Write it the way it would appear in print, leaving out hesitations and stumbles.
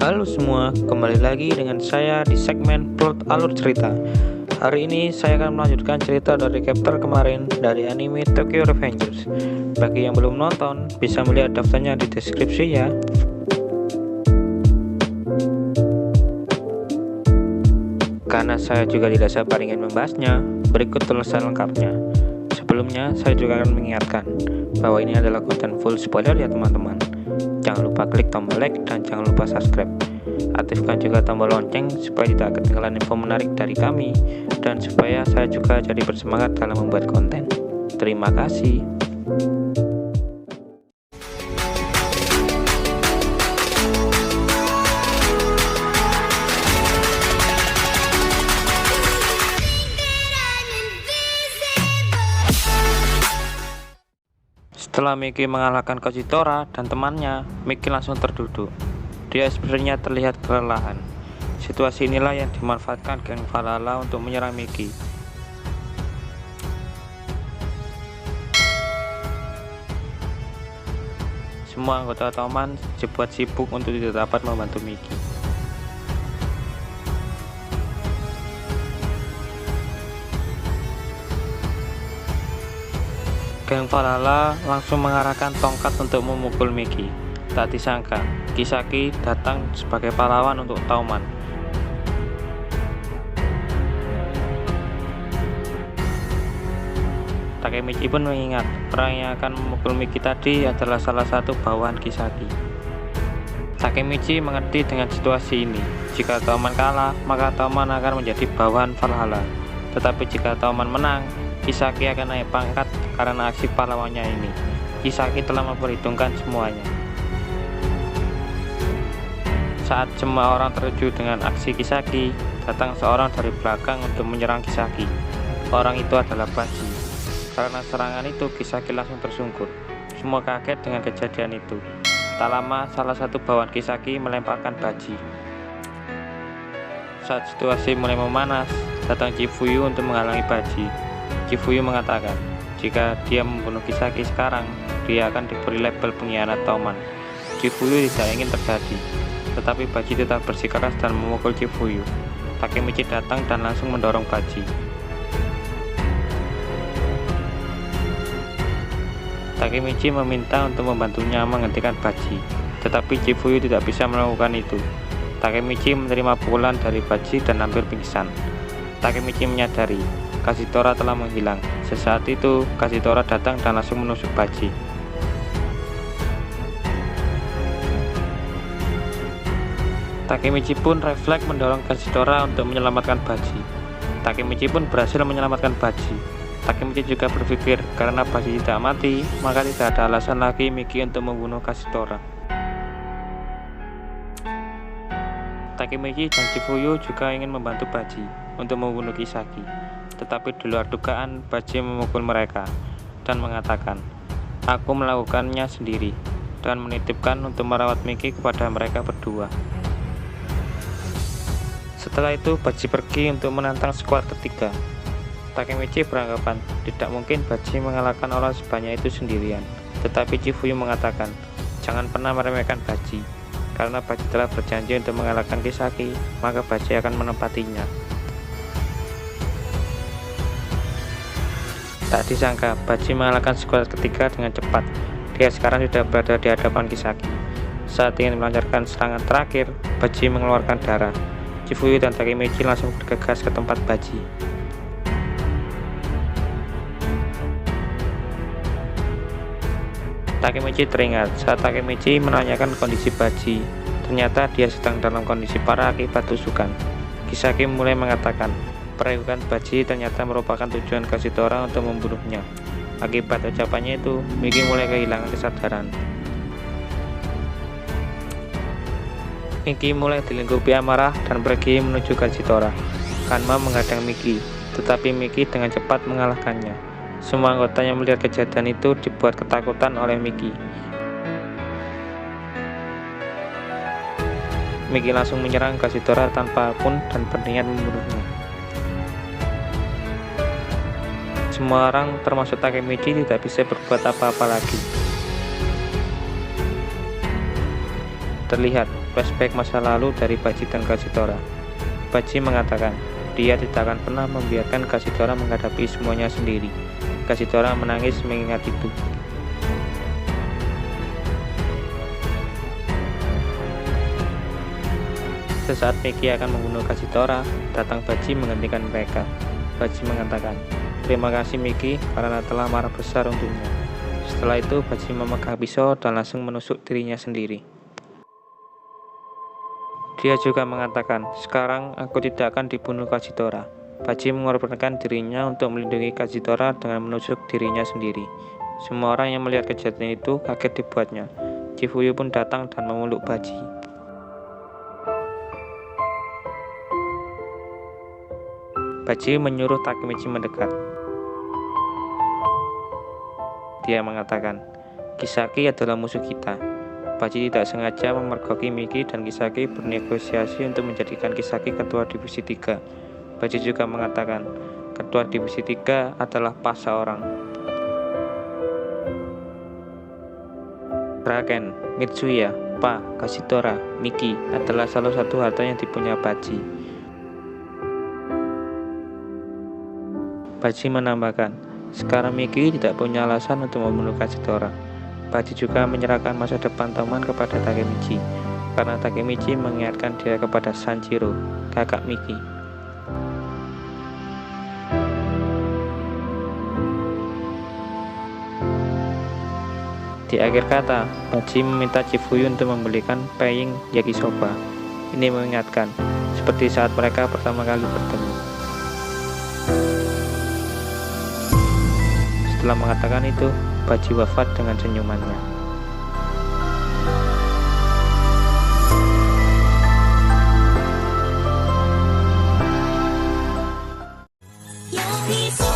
Halo semua, kembali lagi dengan saya di segmen plot alur cerita. Hari ini saya akan melanjutkan cerita dari chapter kemarin dari anime Tokyo Revengers. Bagi yang belum nonton, bisa melihat daftarnya di deskripsi ya. Karena saya juga tidak sabar ingin membahasnya, berikut tulisan lengkapnya. Sebelumnya, saya juga akan mengingatkan bahwa ini adalah konten full spoiler ya teman-teman. Jangan lupa klik tombol like dan jangan lupa subscribe. Aktifkan juga tombol lonceng supaya tidak ketinggalan info menarik dari kami dan supaya saya juga jadi bersemangat dalam membuat konten. Terima kasih. Setelah Miki mengalahkan Kajitora dan temannya, Miki langsung terduduk. Dia sebenarnya terlihat kelelahan. Situasi inilah yang dimanfaatkan geng Valhalla untuk menyerang Miki. Semua anggota Toman dibuat sibuk untuk tidak dapat membantu Miki. Geng Valhalla langsung mengarahkan tongkat untuk memukul Miki. Tak disangka, Kisaki datang sebagai pahlawan untuk Toman. Takemichi pun mengingat orang yang akan memukul Miki tadi adalah salah satu bawahan Kisaki. Takemichi mengerti dengan situasi ini. Jika Toman kalah, maka Toman akan menjadi bawahan Valhalla. Tetapi jika Toman menang, Kisaki akan naik pangkat karena aksi pahlawannya ini. Kisaki telah memperhitungkan semuanya. Saat semua orang terkejut dengan aksi Kisaki, datang seorang dari belakang untuk menyerang Kisaki. Orang itu adalah Baji. Karena serangan itu, Kisaki langsung tersungkur. Semua kaget dengan kejadian itu. Tak lama, salah satu bawahan Kisaki melemparkan Baji. Saat situasi mulai memanas, datang Chifuyu untuk menghalangi Baji. Chifuyu mengatakan, jika dia membunuh Kisaki sekarang, dia akan diberi label pengkhianat Toman. Chifuyu tidak ingin terjadi, tetapi Baji tetap bersikeras dan memukul Chifuyu. Takemichi datang dan langsung mendorong Baji. Takemichi meminta untuk membantunya menghentikan Baji, tetapi Chifuyu tidak bisa melakukan itu. Takemichi menerima pukulan dari Baji dan hampir pingsan. Takemichi menyadari Kajitora telah menghilang. Sesaat itu, Kajitora datang dan langsung menusuk Baji. Takemichi pun refleks mendorong Kajitora untuk menyelamatkan Baji. Takemichi pun berhasil menyelamatkan Baji. Takemichi juga berpikir karena Baji tidak mati, maka tidak ada alasan lagi Miki untuk membunuh Kajitora. Takemichi dan Chifuyu juga ingin membantu Baji untuk membunuh Kisaki. Tetapi di luar dugaan, Baji memukul mereka dan mengatakan, "Aku melakukannya sendiri," dan menitipkan untuk merawat Miki kepada mereka berdua. Setelah itu, Baji pergi untuk menantang skuad ketiga. Takemichi beranggapan tidak mungkin Baji mengalahkan orang sebanyak itu sendirian. Tetapi Chifuyu mengatakan, jangan pernah meremehkan Baji. Karena Baji telah berjanji untuk mengalahkan Kisaki, maka Baji akan menempatinya. Tak disangka, Baji mengalahkan skuad ketiga dengan cepat. Dia sekarang sudah berada di hadapan Kisaki. Saat ingin melancarkan serangan terakhir, Baji mengeluarkan darah. Chifuyu dan Takemichi langsung bergegas ke tempat Baji. Takemichi teringat saat Takemichi menanyakan kondisi Baji. Ternyata dia sedang dalam kondisi parah akibat tusukan. Kisaki mulai mengatakan, perakukan Baji ternyata merupakan tujuan Kajitora untuk membunuhnya. Akibat ucapannya itu, Miki mulai kehilangan kesadaran. Miki mulai dilingkupi amarah dan pergi menuju Kajitora. Kanma menghadang Miki, tetapi Miki dengan cepat mengalahkannya. Semua anggota yang melihat kejadian itu dibuat ketakutan oleh Miki. Miki langsung menyerang Kajitora tanpa ampun dan berniat membunuhnya. Semua orang termasuk Takemichi tidak bisa berbuat apa-apa lagi. Terlihat flashback masa lalu dari Baji dan Kashitora. Baji mengatakan, dia tidak akan pernah membiarkan Kashitora menghadapi semuanya sendiri. Kashitora menangis mengingat itu. Sesaat Miki akan membunuh Kashitora, datang Baji menghentikan mereka. Baji mengatakan, terima kasih Miki karena telah marah besar untuknya. Setelah itu Baji memegang pisau dan langsung menusuk dirinya sendiri. Dia juga mengatakan, sekarang aku tidak akan dibunuh Kashitora. Baji mengorbankan dirinya untuk melindungi Kashitora dengan menusuk dirinya sendiri. Semua orang yang melihat kejadian itu kaget dibuatnya. Chifuyu pun datang dan memeluk Baji. Baji menyuruh Takemichi mendekat. Dia mengatakan, Kisaki adalah musuh kita. Baji tidak sengaja memergoki Miki dan Kisaki bernegosiasi untuk menjadikan Kisaki ketua divisi 3. Baji juga mengatakan, ketua divisi 3 adalah pas seorang. Raken, Mitsuya, Pa, Kashitora, Miki adalah salah satu harta yang dipunya Baji. Baji menambahkan, sekarang Miki tidak punya alasan untuk membunuh Kashitora. Baji juga menyerahkan masa depan teman kepada Takemichi, karena Takemichi mengingatkan dia kepada Sanjiro, kakak Miki. Di akhir kata, Baji meminta Chifuyu untuk membelikan peying yakisoba. Ini mengingatkan, seperti saat mereka pertama kali bertemu. Setelah mengatakan itu, Baji wafat dengan senyumannya. Yakisoba